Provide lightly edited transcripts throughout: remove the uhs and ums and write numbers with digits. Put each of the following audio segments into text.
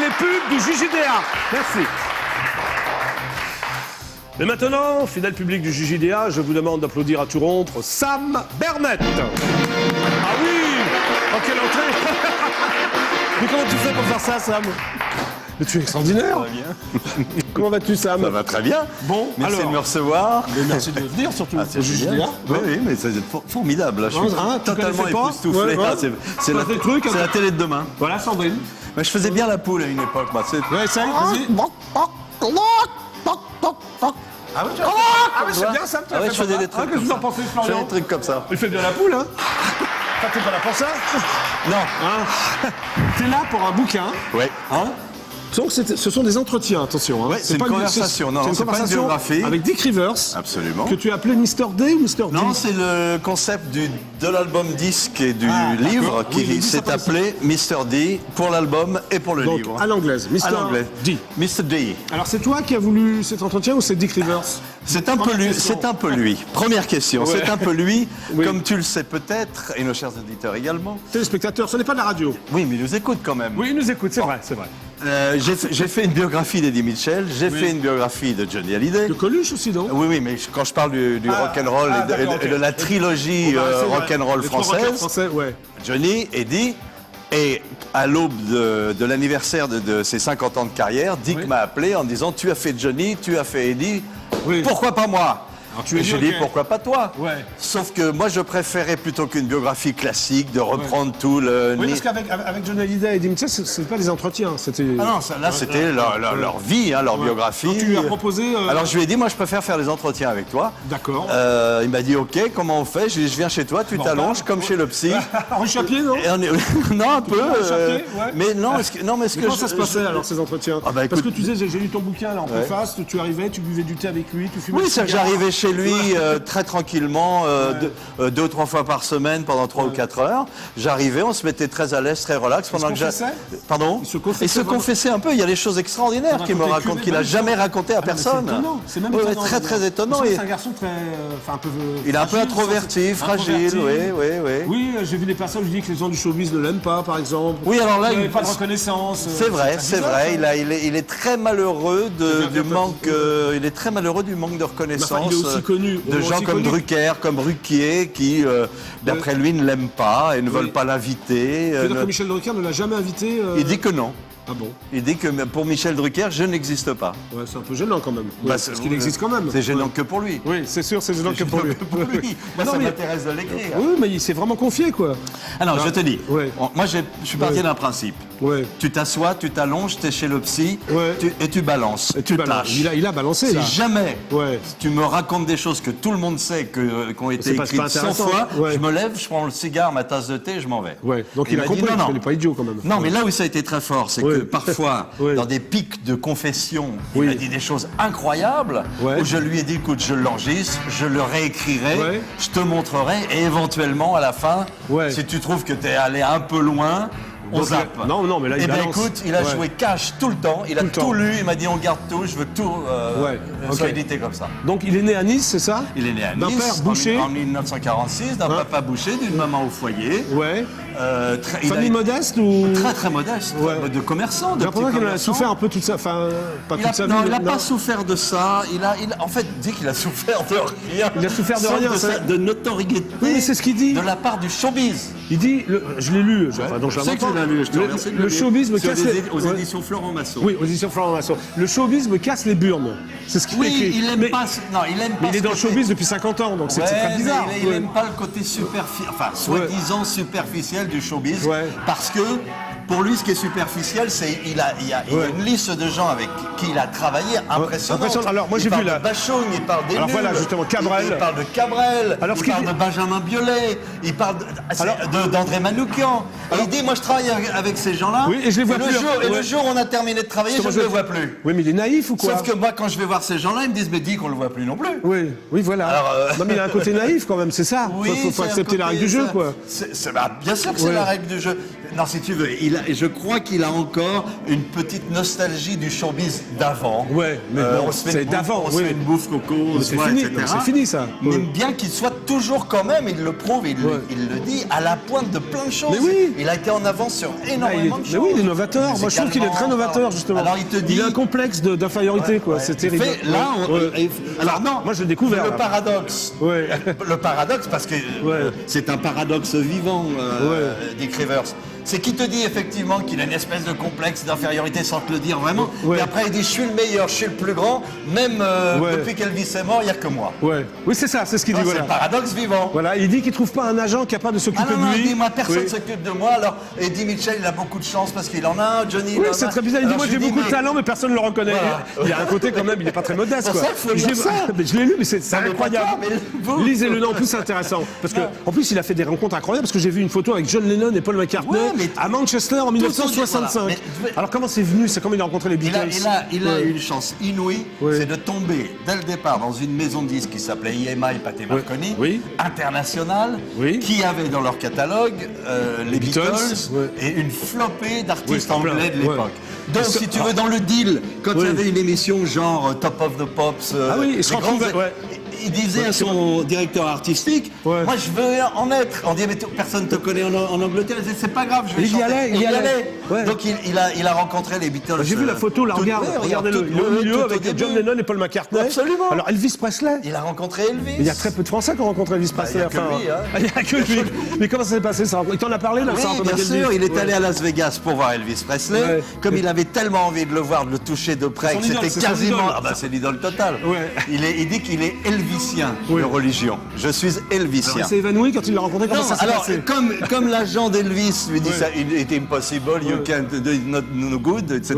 les pubs du JJDA. Merci. Et maintenant, fidèle public du JJDA, je vous demande d'applaudir à tout rompre Sam Bernett. Ah oui. Oh, quelle entrée. Mais comment tu fais pour faire ça, Sam? Mais tu es extraordinaire. Ça va bien. Comment vas-tu, Sam? Ça va très bien. Bon, merci alors, de me recevoir. mais merci de venir, surtout. Ah, c'est génial. Oui, mais c'est formidable. Là, je suis totalement époustouflé. Ouais. Ah, c'est la, c'est la télé de demain. Voilà, Sandrine. Mais je faisais bien la poule à une époque. Bah, Ouais, ça, vas-y. Ah oui, c'est bien, Sam. Ah ouais, je faisais des trucs. Qu'est-ce que vous en pensez, Je faisais Florian? des trucs comme ça. Il fait bien la poule, hein? T'es pas là pour ça? Non. Hein? T'es là pour un bouquin. Oui. Hein? Donc ce sont des entretiens, attention. Hein. Ouais, c'est une conversation. Non, c'est pas une biographie. Avec Dick Rivers. Absolument. Que tu as appelé Mr. D ou Mr. D? Non, c'est le concept de l'album disque et du livre Oui, qui s'est appelé Mr. D pour l'album et pour le Donc, livre. à l'anglaise, Mr. À l'anglais. D. Mr. D. Alors c'est toi qui as voulu cet entretien ou c'est Dick Rivers? C'est un peu lui. C'est un peu lui. Première question. Ouais. C'est un peu lui, Oui. comme tu le sais peut-être, et nos chers auditeurs également. Téléspectateurs, ce n'est pas de la radio. Oui, mais ils nous écoutent quand même. Oui, ils nous écoutent, c'est vrai, c'est vrai. J'ai fait une biographie d'Eddie Mitchell. J'ai fait une biographie de Johnny Hallyday. De Coluche aussi, non? Oui, oui, mais quand je parle du rock'n'roll et de la trilogie rock'n'roll française, français, ouais. Johnny, Eddie, et à l'aube de l'anniversaire de ses 50 ans de carrière, Dick m'a appelé en disant « Tu as fait Johnny, tu as fait Eddie, pourquoi pas moi ?» Et j'ai dit « Pourquoi pas toi ?» Ouais. Sauf que moi, je préférais plutôt qu'une biographie classique, de reprendre tout le... Oui, parce qu'avec Johnny Hallyday et Eddie Mitchell, c'est pas des entretiens, c'était... Ah non, là, c'était leur vie, hein, leur biographie. Donc tu lui as proposé... Alors je lui ai dit, moi je préfère faire des entretiens avec toi. D'accord. Il m'a dit, ok, comment on fait? Je lui ai dit, je viens chez toi, tu t'allonges comme chez le psy. Rue Chapier, non? Et non, un peu. Chapier, ouais. Mais non, est-ce que Comment ça se passait alors ces entretiens? Ah, bah, Parce que écoute, tu disais, j'ai lu ton bouquin là en préface, tu arrivais, tu buvais du thé avec lui, tu fumais oui, le c'est que cigare. j'arrivais chez lui très tranquillement, 2 ou 3 fois par semaine pendant 3 ou 4 heures. J'arrivais, on se mettait très à l'aise, très relax. Pendant que Pardon? Il se confessait un peu. Il y a des choses extraordinaires qu'il me raconte, qu'il n'a jamais raconté à personne. C'est étonnant, c'est même Oui, étonnant. très très étonnant. C'est un garçon très... Enfin, un peu... Il est un peu fragile, introverti, fragile, oui. Oui, j'ai vu des personnes qui disent que les gens du showbiz ne l'aiment pas, par exemple. Oui, alors là, il n'y avait pas de reconnaissance. C'est vrai, c'est vrai. bizarre, il est très malheureux du manque. Il est très malheureux du manque de reconnaissance. Il est aussi connu. De gens comme Drucker, comme Ruquier, qui, d'après lui, ne l'aiment pas et ne veulent pas l'inviter. C'est-à-dire que Michel Drucker ne l'a jamais invité. Il dit que non. Ah bon? Il dit que pour Michel Drucker, je n'existe pas. Ouais, c'est un peu gênant quand même. Bah, parce qu'il existe quand même. C'est gênant que pour lui. Oui, c'est sûr, c'est gênant que pour lui. Moi, Non, ça mais- m'intéresse de l'écrire. Oui, mais il s'est vraiment confié, quoi. Alors, je te dis, Ouais. moi, je suis parti d'un principe. Ouais. Tu t'assois, tu t'allonges, tu es chez le psy Ouais. et tu balances. Et tu te balances. lâches. Il a balancé, là. Si jamais Ouais. tu me racontes des choses que tout le monde sait qui ont été C'est pas écrites 100 intéressant. fois, Ouais. je me lève, je prends le cigare, ma tasse de thé et je m'en vais. Ouais. Donc Et il a m'a compris, dit, non, parce non. qu'il n'est pas idiot, quand même. Non, mais là où ça a été très fort, c'est Ouais. que parfois, Ouais. dans des pics de confession, il Oui. m'a dit des choses incroyables, Ouais. où je lui ai dit, écoute, je l'enregistre, je le réécrirai, Ouais. je te montrerai, et éventuellement, à la fin, Ouais. si tu trouves que tu es allé un peu loin, on Donc, zappe. non, mais là, il Eh bien, balance. écoute, il a Ouais. joué cash tout le temps, il a Tout le tout temps. lu, il m'a dit, on garde tout, je veux que tout soit ok. édité comme ça. Donc il est né à Nice, c'est ça? Il est né à D'un Nice père boucher. en 1946, d'un papa boucher, d'une maman au foyer. Ouais. Il a Famille été modeste ou... très très modeste, Ouais. de commerçant, de J'ai petits l'impression qu'il en a commerçants. souffert un peu toute sa... Enfin, pas toute sa vie. Non, il n'a non. pas souffert de ça. En fait, dit qu'il a souffert de rien. Il a souffert de Sauf rien, de, ça. de notoriété. Oui, mais c'est ce qu'il dit. De la part du showbiz. Il dit, je l'ai lu, enfin, donc je Je sais que l'entends. tu l'as lu, je te remercie de le Le lire. showbiz me Sur casse les... aux Ouais. éditions Florent Massot. Oui, aux éditions Florent Masson. Le showbiz me casse les burnes. C'est ce qu'il Oui, écrit. il aime Mais- pas. Non, il aime pas. Mais il est ce dans le côté- showbiz depuis 50 ans, donc c'est Ouais, très bizarre. mais il Ouais. n'aime pas le côté soi-disant superficiel du showbiz. Ouais. Parce que pour lui, ce qui est superficiel, c'est il a une liste de gens avec qui il a travaillé impressionnante. Impressionnant. Alors, moi, j'ai il vu parle la- de Bachung, il parle des Alors, nuls, voilà, justement, Cabrel. Il parle de Cabrel, Alors, ce il qu'il parle dit- de Benjamin Biolay, il parle d'André Manoukian. Et il dit, moi, je travaille avec ces gens-là. Oui, et je les vois plus. Le Ouais. jour où on a terminé de travailler, je Justement, ne le vois plus. Oui, mais il est naïf ou quoi? Sauf que moi, quand je vais voir ces gens-là, ils me disent, mais dis qu'on le voit plus non plus. Oui, oui, voilà. Alors, Non, mais il a un côté naïf quand même, c'est ça. Oui, faut c'est un accepter la côté- règle du jeu, ça- quoi. Bien sûr que c'est Ouais. la règle du jeu. Non, si tu veux, je crois qu'il a encore une petite nostalgie du showbiz d'avant. Ouais, mais bon, on se fait c'est une bouffe- d'avant, On se oui. fait une bouffe coco, Mais on c'est se voit, fini, etc. mais c'est fini, ça. Mais Ouais. bien qu'il soit toujours quand même, il le prouve, il le dit, à la pointe de plein de choses. Mais oui. Il a été en avance sur énormément de choses. Mais oui, il est novateur. Moi, je trouve qu'il est très novateur, justement. Alors, il te dit... Il a un complexe d'infériorité, quoi. C'est terrible. Alors non, moi, je l'ai découvert. Le paradoxe. Le paradoxe, parce que c'est un paradoxe vivant, Dick Rivers. C'est qu'il te dit effectivement qu'il a une espèce de complexe d'infériorité sans te le dire vraiment. Et après, il dit, je suis le meilleur, je suis le plus grand. Même depuis qu'Elvis est mort, il n'y a que moi. Oui, c'est ça, c'est ce qu'il dit. C'est le paradoxe vivant. Voilà, il dit qu'il ne trouve pas un agent capable de s'occuper de lui. Il dit, moi, personne ne s'occupe de moi. Alors, Eddie Mitchell, il a beaucoup de chance parce qu'il en a un. Johnny, oui, c'est très bizarre. Il dit, moi, j'ai beaucoup de talent, mais personne ne le reconnaît. Voilà. Il y a un côté quand même, il n'est pas très modeste. Pour ça, il faut lire ça. Je l'ai lu, mais c'est incroyable. Toi, lisez-le, non, en plus, c'est intéressant. Parce que, en plus, il a fait des rencontres incroyables. Parce que j'ai vu une photo avec John Lennon et Paul McCartney à Manchester en 1965. Alors, comment c'est venu? C'est comment il a rencontré les Beatles? Il a eu une chance inouïe, c'est de tomber dès le départ dans une maison de disques qui s'appelait EMI Pathé Marconi, internationale, qui avait dans leur catalogue les Beatles et une flopée d'artistes anglais de l'époque. Donc, si tu veux, dans le deal, quand il y avait une émission genre Top of the Pops, il disait à son directeur artistique, moi je veux en être. On dit, mais personne ne te connaît en Angleterre. Il disait, c'est pas grave, je vais chanter. Il y allait. Donc il a rencontré les Beatles. J'ai vu la photo, là, regardez-le. Il est au milieu avec John Lennon et Paul McCartney. Absolument. Alors Elvis Presley. Il a rencontré Elvis. Il y a très peu de Français qui ont rencontré Elvis Presley. Il n'y a que lui. Mais comment ça s'est passé ça? Il t'en a parlé là? Oui, bien sûr. Il est allé à Las Vegas pour voir Elvis Presley. Comme il avait tellement envie de le voir, de le toucher de près, que c'était quasiment... Ah bah c'est l'idole totale. Il dit qu'il est elvisien. Religion. Je suis elvisien. Il s'est évanoui quand il l'a rencontré. Comment ça s'est passé? Comme l'agent d'Elvis lui dit ça, il était impossible, you can't do not no good, etc.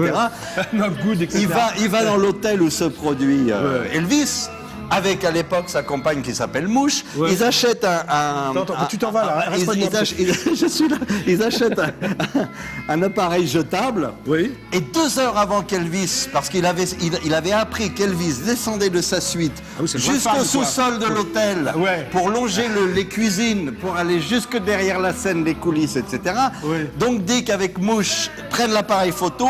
Not good, etc. Il va dans l'hôtel où se produit Elvis. Avec à l'époque sa compagne qui s'appelle Mouche, ils achètent tu t'en vas là, je suis là. Ils achètent un appareil jetable. Et 2 heures avant qu'Elvis, parce qu'il avait appris qu'Elvis descendait de sa suite jusqu'au sous-sol de l'hôtel pour longer les cuisines, pour aller jusque derrière la scène, les coulisses, etc. Donc Dick avec Mouche prennent l'appareil photo,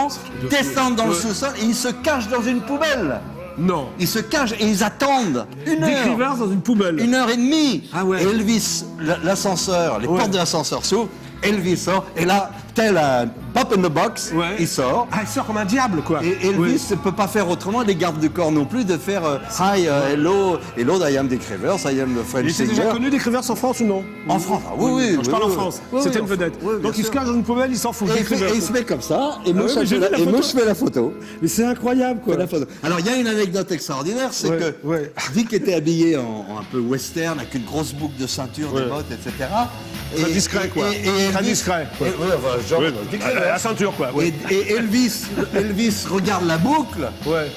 descendent dans le sous-sol et ils se cachent dans une poubelle. Non. Ils se cachent et ils attendent une heure. Dick Rivers dans une poubelle. 1h30. Et Elvis, l'ascenseur, les portes de l'ascenseur s'ouvrent, Elvis sort, et là, tel un pop in the box, il sort. Ah, il sort comme un diable, quoi. Et Elvis ne peut pas faire autrement, les gardes du corps non plus, de faire Hi, hello, I am Dick Rivers, I am the French singer. Il était déjà connu Dick Rivers en France ou non? En France, oui. Je parle en France. C'était une vedette. Donc il se cache dans une poubelle, il s'en fout. Et il se met comme ça, et Mouche fait la photo. Mais c'est incroyable, quoi. Alors il y a une anecdote extraordinaire, c'est que Dick était habillé en un peu western, avec une grosse boucle de ceinture, des bottes, etc. Très discret, quoi. Très discret. La ceinture, quoi. Et Elvis regarde la boucle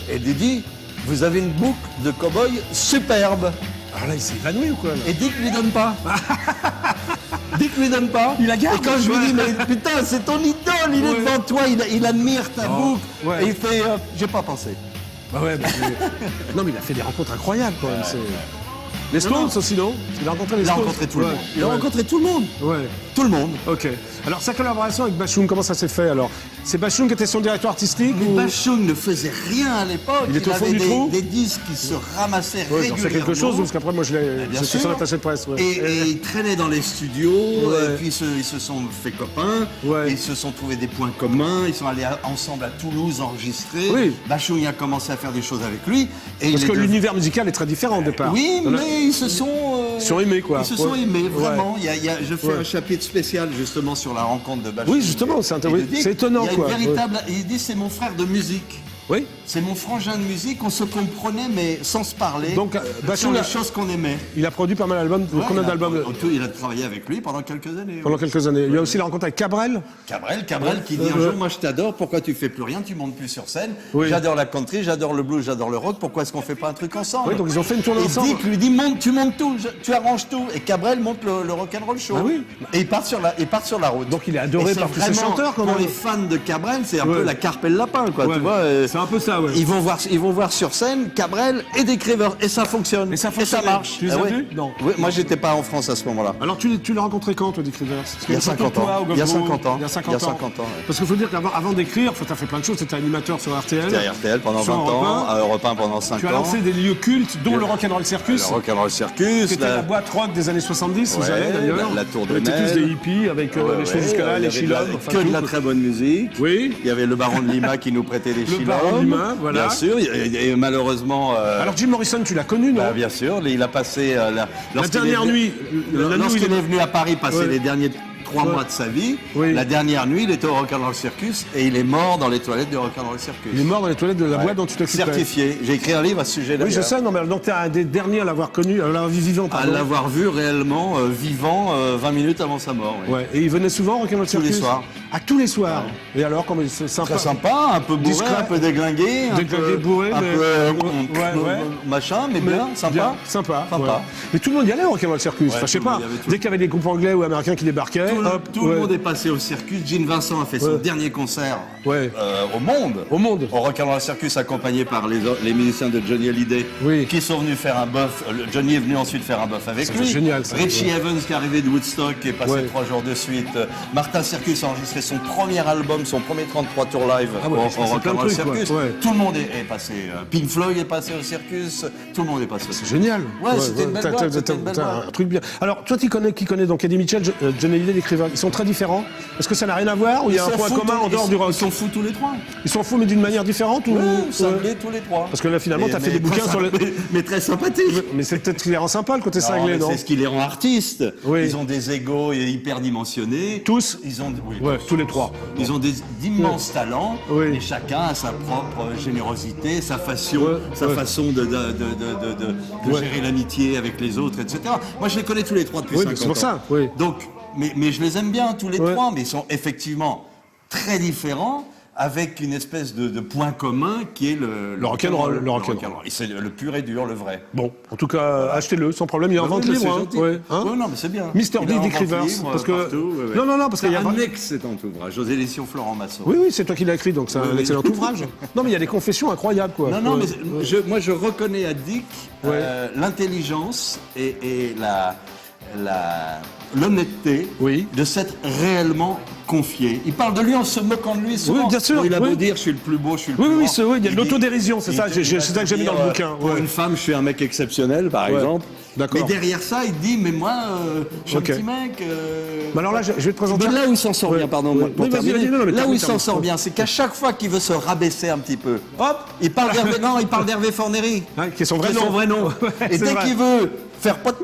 et lui dit, vous avez une boucle de cow-boy superbe. Alors là, il s'est évanoui ou quoi là? Et Dick lui donne pas. Dick lui donne pas. Il la garde. Et quand je lui dis, mais putain, c'est ton idole, il est devant toi, il admire ta boucle. Et il fait, j'ai pas pensé. Non, mais il a fait des rencontres incroyables, quand même. Les Stones aussi, non? Il a rencontré les Stones. Il a rencontré tout le monde. Tout le monde. Ok. Alors, sa collaboration avec Bashung, comment ça s'est fait alors? C'est Bashung qui était son directeur artistique? Mais Bashung ne faisait rien à l'époque. Il était au fond du trou? Des disques qui se ramassaient régulièrement. C'est quelque chose, parce qu'après, moi, j'étais sur l'attaché de presse. Et ils traînaient dans les studios, et puis ils se sont fait copains, ils se sont trouvés des points communs, ils sont allés ensemble à Toulouse enregistrer. Bashung a commencé à faire des choses avec lui. Parce que l'univers musical est très différent au départ. Oui, mais ils se sont aimés, quoi. Ils se sont aimés, vraiment. Je fais un chapitre spécial, justement, sur la rencontre de Bashung. Oui, justement, c'est étonnant, quoi. Il dit, c'est mon frère de musique. Oui. C'est mon frangin de musique, on se comprenait, mais sans se parler. Donc, sur les choses qu'on aimait. Il a produit pas mal d'albums. Combien d'albums? Il a travaillé avec lui pendant quelques années. Pendant quelques années. Il y a aussi la rencontre avec Cabrel. Cabrel qui dit un jour, moi je t'adore, pourquoi tu fais plus rien, tu montes plus sur scène. J'adore la country, j'adore le blues, j'adore le rock, pourquoi est-ce qu'on fait pas un truc ensemble? Oui, donc ils ont fait une tournée ensemble. Et Dick lui dit, tu montes tout, tu arranges tout. Et Cabrel monte le rock'n'roll show. Et ils partent sur la route. Donc il est adoré par tous ces chanteurs, pour les fans de Cabrel, c'est un peu la carpe et le lapin, quoi. Tu vois, c'est un peu ça, ouais. Ils vont voir sur scène Cabrel et Dick Rivers et ça fonctionne. Et ça fonctionnait. marche. Tu les as vus? Non. Oui, moi j'étais pas en France à ce moment-là. Alors tu l'as rencontré quand, toi, Dick Rivers? Parce qu'il Il y a 50 ans. Il y a 50 ans. Il y a 50 ans, ouais. Parce qu'il faut dire qu'avant d'écrire, tu as fait plein de choses. C'était animateur sur RTL. J'étais à RTL pendant 20 Sur Europe ans, 1. à Europe 1 pendant 5 ans. Tu as lancé des lieux cultes, dont le Rock'n'Roll Circus. Le Rock'n'Roll Circus. C'était la boîte rock des années 70, vous Ouais, savez d'ailleurs. la Tour de On était Nesle. tous des hippies avec les choses jusque-là, les chilommes. Que de la très bonne musique. Oui. Il y avait le baron de Lima qui nous prêtait des chilommes. Baron de Lima, voilà. Bien sûr, et malheureusement... Alors Jim Morrison, tu l'as connu, non? bien sûr, il a passé... La dernière nuit. Lorsqu'il est venu à Paris passer Ouais. les derniers 3 mois de sa vie, Oui. la dernière nuit, il était au Rock'n'Roll Circus et il est mort dans les toilettes du Rock'n'Roll Circus. Il est mort dans les toilettes de la Ouais. boîte dont tu t'occupais. Certifié. J'ai écrit un livre à ce sujet d'ailleurs. Oui, je sais, non, mais donc tu es un des derniers à l'avoir connu, à l'avoir vu vivant, À pardon. l'avoir vu réellement vivant 20 minutes avant sa mort. Oui. Ouais. Et il venait souvent au Rock'n'Roll Tous les Circus? soirs. Ah, tous les soirs. Et alors, comment c'est sympa? Très sympa, un peu bourré, Discret. un peu déglingué, Déglingué, bourré, un mais- peu ouais. machin, mais bien, sympa. Bien, sympa. Sympa. ouais. Mais tout le monde y allait au Rock'n'Roll Circus. Ouais, Enfin, je sais tout le pas. monde y avait tout. Dès qu'il y avait des groupes anglais ou américains qui débarquaient, Tout le ouais. monde est passé au circus. Gene Vincent a fait son Ouais. dernier concert Ouais. au monde. Au monde. Au Rock'n'Roll Circus, accompagné par les musiciens de Johnny Hallyday, Oui. qui sont venus faire un bœuf. Johnny est venu ensuite faire un bœuf avec Ça, lui. c'est génial, ça. Richie Evans qui est arrivé de Woodstock, qui est passé Ouais. 3 jours de suite. Martin Circus a enregistré son premier album, son premier 33 tours live Ah ouais, au il s'est passé plein de Rock'n'Roll trucs, Circus. ouais. Tout le monde est passé. Pink Floyd est passé au circus. Tout le monde est passé. C'est génial. Ouais, c'était une belle T'as- boîte, t'as- c'était une belle t'as boîte. un truc bien. Alors, toi, qui connais donc Eddie Mitchell, Johnny Hallyday, Dick Rivers, ils sont très différents. Est-ce que ça n'a rien à voir ou il y a un point commun en dehors du rock? Ils sont fous tous les trois. Ils sont fous, mais d'une manière différente ou... Ouais, Ouais. cinglés tous les trois. Parce que là, finalement, t'as fait des bouquins sur le... Mais très sympathiques. Mais c'est peut-être ce qui les rend sympas, le côté Non, cinglé, mais non? c'est ce qui les rend artistes. Oui. Ils ont des égos hyper dimensionnés. Tous? Ils ont, oui, Ouais, tous les trois. Ils ont d'immenses talents. Oui. Et chacun a sa propre générosité, sa façon, Ouais, sa ouais. façon de Ouais. gérer l'amitié avec les autres, etc. Moi, je les connais tous les trois depuis Oui, 50 mais c'est pour ans. ça, oui. Donc, mais je les aime bien tous les Ouais. trois, mais ils sont effectivement très différents, avec une espèce de point commun qui est le rock'n'roll, le rock'n'roll. Et c'est le pur et dur, le vrai. Bon, en tout cas, achetez-le, sans problème, il y a un vente Oui, mais livre. c'est Hein. gentil. Ouais, hein. Ouais, non, mais c'est bien. Mr. Il D. est en Dick vente Rivers, libre, parce que... partout, ouais, ouais. Non, parce qu'il y a... un excellent ouvrage. José Édition Florent Massot. Oui, c'est toi qui l'as écrit, donc c'est un Oui. excellent ouvrage. Non, mais il y a des confessions incroyables, quoi. Non, Ouais. mais moi je reconnais à Dick Ouais. l'intelligence et l'honnêteté Oui. de s'être réellement confié. Il parle de lui en se moquant de lui souvent. Oui, bien sûr, Il a beau oui. dire je suis le plus beau, je suis le Oui, plus oui, grand. il y a de dit- l'autodérision, c'est ça, il- c'est il va ça que j'ai mis dire, dans le bouquin. Pour ouais. une femme, je suis un mec exceptionnel, par Ouais. exemple. D'accord. Mais derrière ça, il dit mais moi, je suis Ok. un petit mec. Mais alors là, je vais te présenter... Mais là où il s'en sort Ouais. bien, pardon, Ouais. pour Oui, vas-y, terminer, vas-y, non, mais là où termine, il s'en sort bien, c'est qu'à chaque fois qu'il veut se rabaisser un petit peu, hop, il parle d'Hervé, non, il parle d'Hervé Fornery. Hein, qui est son vrai C'est nom. son vrai nom. Ouais, Et c'est dès vrai. qu'il veut faire pot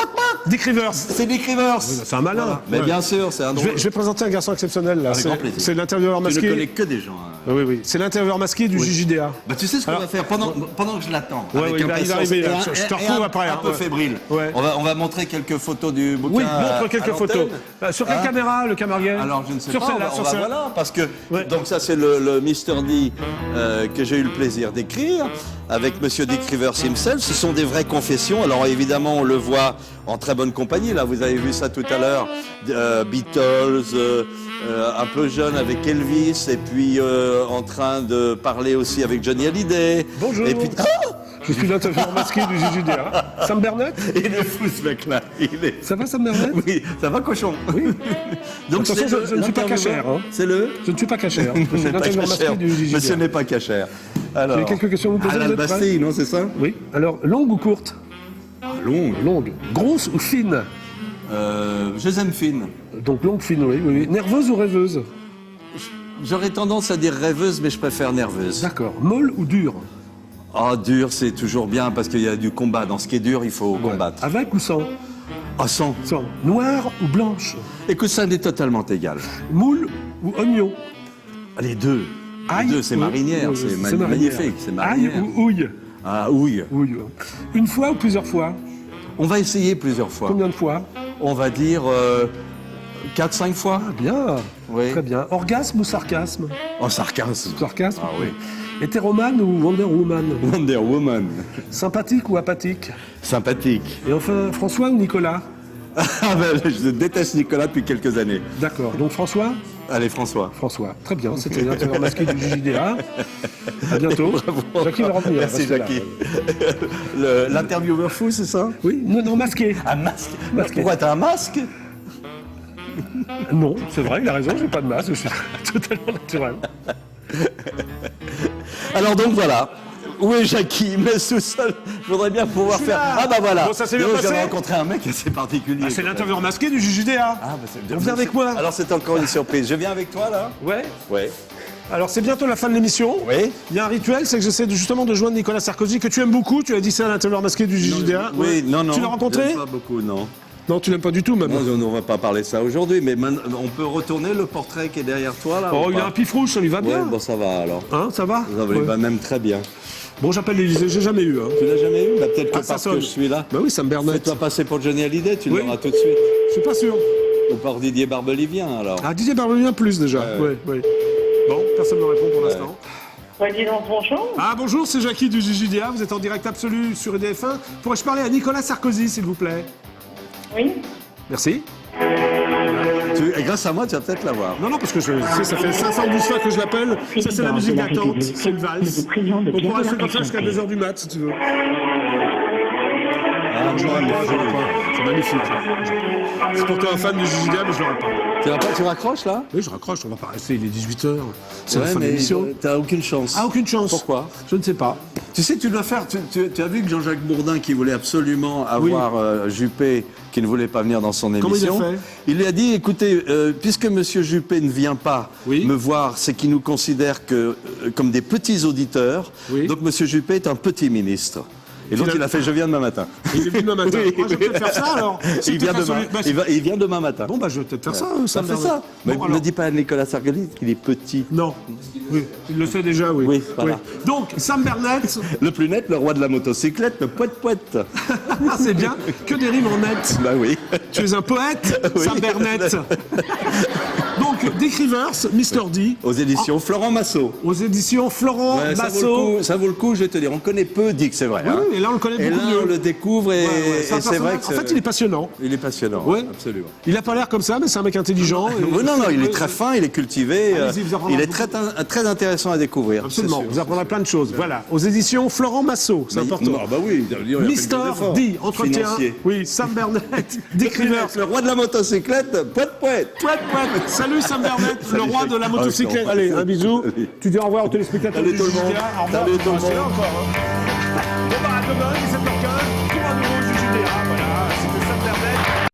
Dick Rivers. c'est Dick Rivers. C'est un malin. Mais Ouais. bien sûr, c'est un Je drôle. vais présenter un garçon exceptionnel, là. Avec grand plaisir. C'est l'intervieweur Tu ne masqué. connais que des gens. Hein. Oui, oui. C'est l'intervieweur masqué du JJDA. Bah, tu sais ce qu'on Alors, va faire pendant que je l'attends. Ouais, avec ouais, il va impatience arriver, là. et un- Je te et retrouve un- après, Un hein, peu ouais. fébrile. Ouais. On va montrer quelques photos du bouquin. Oui, à montre quelques l'antenne. photos. Sur quelle Hein caméra, le camarguais? Alors je ne sais Sur pas, celle-là, on sur va celle-là. voilà, parce que Ouais. donc ça c'est le Mr. D que j'ai eu le plaisir d'écrire avec Monsieur Dick Rivers himself. Ce sont des vraies confessions. Alors évidemment on le voit en très bonne compagnie. Là vous avez vu ça tout à l'heure, Beatles, un peu jeune avec Elvis, et puis en train de parler aussi avec Johnny Hallyday. Bonjour. Et puis Je suis l'intervieweur masqué du JJDA. Sam Bernett? il est fou ce mec-là. Il est. Ça va, Sam Bernett? Oui, ça va cochon. Oui. Donc Attention, je ne suis pas cachère. Hein. C'est le. Je ne suis pas cachère. Je suis N'est pas l'intervieweur masqué cachère. du JJDA. Monsieur n'est pas cachère. Alors. J'ai quelques questions à vous poser, Alain vous êtes prêts Bastille, non, c'est ça? Oui. Alors, longue ou courte? Longue. Longue. Grosse ou fine? Je les aime fines. Donc longue, fine, oui, oui, oui. Nerveuse ou rêveuse? J'aurais tendance à dire rêveuse, mais je préfère nerveuse. D'accord. Molle ou dure? Ah, dur, c'est toujours bien parce qu'il y a du combat. Dans ce qui est dur, il faut combattre. Avec ou sans? Ah, sans. Sans. Noire ou blanche? Écoute, ça m'est totalement égal. Moule ou oignon? Les deux. Ail Les deux, c'est ou- marinière. C'est marinière. magnifique. C'est Ail marinière. ou houille? Ah, ouille. Houille. Une fois ou plusieurs fois? On va essayer plusieurs fois. Combien de fois? On va dire 4-5 fois. Ah, bien. Oui. Très bien. Orgasme ou sarcasme? En sarcasme. Sarcasme. Ah oui. Hétéromane ou Wonder Woman? Wonder Woman. Sympathique ou apathique? Sympathique. Et enfin, François ou Nicolas? Ah ben, je déteste Nicolas depuis quelques années. D'accord. Donc François? Allez, François. François. Très bien, c'était l'intervieweur masqué du JJDA. À bientôt. Jackie va revenir. Merci, Jackie. L'intervieweur fou, c'est ça? Oui, non, masqué. Un masque. Masqué. Pourquoi t'as un masque? Non, c'est vrai, il a raison, j'ai pas de masque, je suis totalement naturel. Alors donc voilà. Où est Jackie? Mais sous-sol. Je voudrais bien pouvoir Je suis faire. là. Ah bah voilà. Bon, ça s'est bien Donc, passé. J'ai rencontré un mec assez particulier. C'est l'intervieweur masqué du JJDA. Ah bah c'est bien. On vient avec moi. Alors c'est encore une surprise. Je viens avec toi là? Ouais. Ouais. Alors c'est bientôt la fin de l'émission. Oui. Il y a un rituel, c'est que j'essaie justement de joindre Nicolas Sarkozy, que tu aimes beaucoup. Tu as dit ça à l'intervieweur masqué du JJDA. Oui, Ouais. non. Tu l'as rencontré? J'aime pas beaucoup, non. Non, tu l'aimes pas du tout même. Non, on ne va pas parler de ça aujourd'hui, mais on peut retourner le portrait qui est derrière toi là. Oh, ou il a pas? un pif rouge, ça lui va Ouais, bien. bon ça va alors. Hein, ça va? Ça Ouais. va même très bien. Bon, j'appelle l'Élysée, j'ai jamais eu. Hein. Tu l'as jamais eu? Bah, peut-être que Ah, ça parce que sonne. je suis là. Bah oui, Sam Bernet. Fais-toi passer pour Johnny Hallyday, tu Oui. l'auras tout de suite. Je suis pas sûr. Ou par Didier Barbelivien alors. Ah, Didier Barbelivien plus déjà. Ouais. Oui. Bon, personne ne me répond pour l'instant. Ouais, dis donc, bonjour. Ah bonjour, c'est Jackie du JJDA, vous êtes en direct absolu sur EDF1. Pourrais-je parler à Nicolas Sarkozy, s'il vous plaît? Oui. Merci. Et grâce à moi, tu vas peut-être l'avoir. Non, parce que je sais, ça fait 512 fois que je l'appelle. Ça, c'est la musique d'attente, c'est une valse. On pourra rester comme ça jusqu'à 2h du mat, si tu veux. Ah, Je l'aurai pas. C'est magnifique. C'est pour toi un fan du JJDA, mais je l'aurai pas. Tu raccroches là? Oui, je raccroche, on va pas rester, il est 18h. C'est la Ouais, fin de mais l'émission. t'as aucune chance. Ah, aucune chance. Pourquoi? Je ne sais pas. Tu sais, tu dois faire. Tu as vu que Jean-Jacques Bourdin, qui voulait absolument avoir Juppé, qui ne voulait pas venir dans son Comment il a émission, fait? il lui a dit écoutez, puisque Monsieur Juppé ne vient pas Oui. me voir, c'est qu'il nous considère comme des petits auditeurs. Oui. Donc Monsieur Juppé est un petit ministre. Et donc il a fait je viens demain matin. Il est venu demain matin. Oui. Moi, je vais peut-être faire ça alors. C'est Il vient peut-être demain. un solide- Il vient demain matin. Bon, bah, je vais peut-être faire ça. Ça me fait permet. ça. Mais Bon, ne alors. dis pas à Nicolas Sarkozy qu'il est petit. Non. Oui, il le fait déjà, oui. Oui, voilà. Donc, Sam Bernet, Le plus net, le roi de la motocyclette, le poète. c'est bien, que des rimes en net. Bah oui. Tu es un poète, Oui. Sam Bernet. Donc, Décrivers, Mr. D, Aux éditions Florent Massot. aux éditions Florent Ouais, Massot. ça vaut le coup, je vais te dire. On connaît peu Dick, c'est vrai. Oui, hein. et là, on le connaît Et là, beaucoup mieux. on le découvre et, Ouais, et c'est vrai que En fait, il est passionnant. il est passionnant. Ouais. Absolument. Il a pas l'air comme ça, mais c'est un mec intelligent. et- Oui, non, il est très fin, il est cultivé. Allez-y, vous apprendrez Il est beaucoup. très intéressant à découvrir. Absolument, c'est sûr. vous apprendrez plein de choses. Voilà, aux éditions Florent Massot, c'est important. Non, bah oui. Mister D, entretien. Financier. Oui, Sam Bernet, Décrivers. Le roi de la motocyclette, poète. Salut Sam Bernet, le Salut, roi de la Jacques. motocyclette. Ah, Allez, non. un bisou. Salut. Tu dis au revoir aux téléspectateurs Salut du tout le monde. JJDA. Au revoir. Salut tout le Ah, c'est là monde. encore. Hein. Bon bah à demain, 17h15, pour un nouveau JJDA. Voilà, c'était Sam Bernet.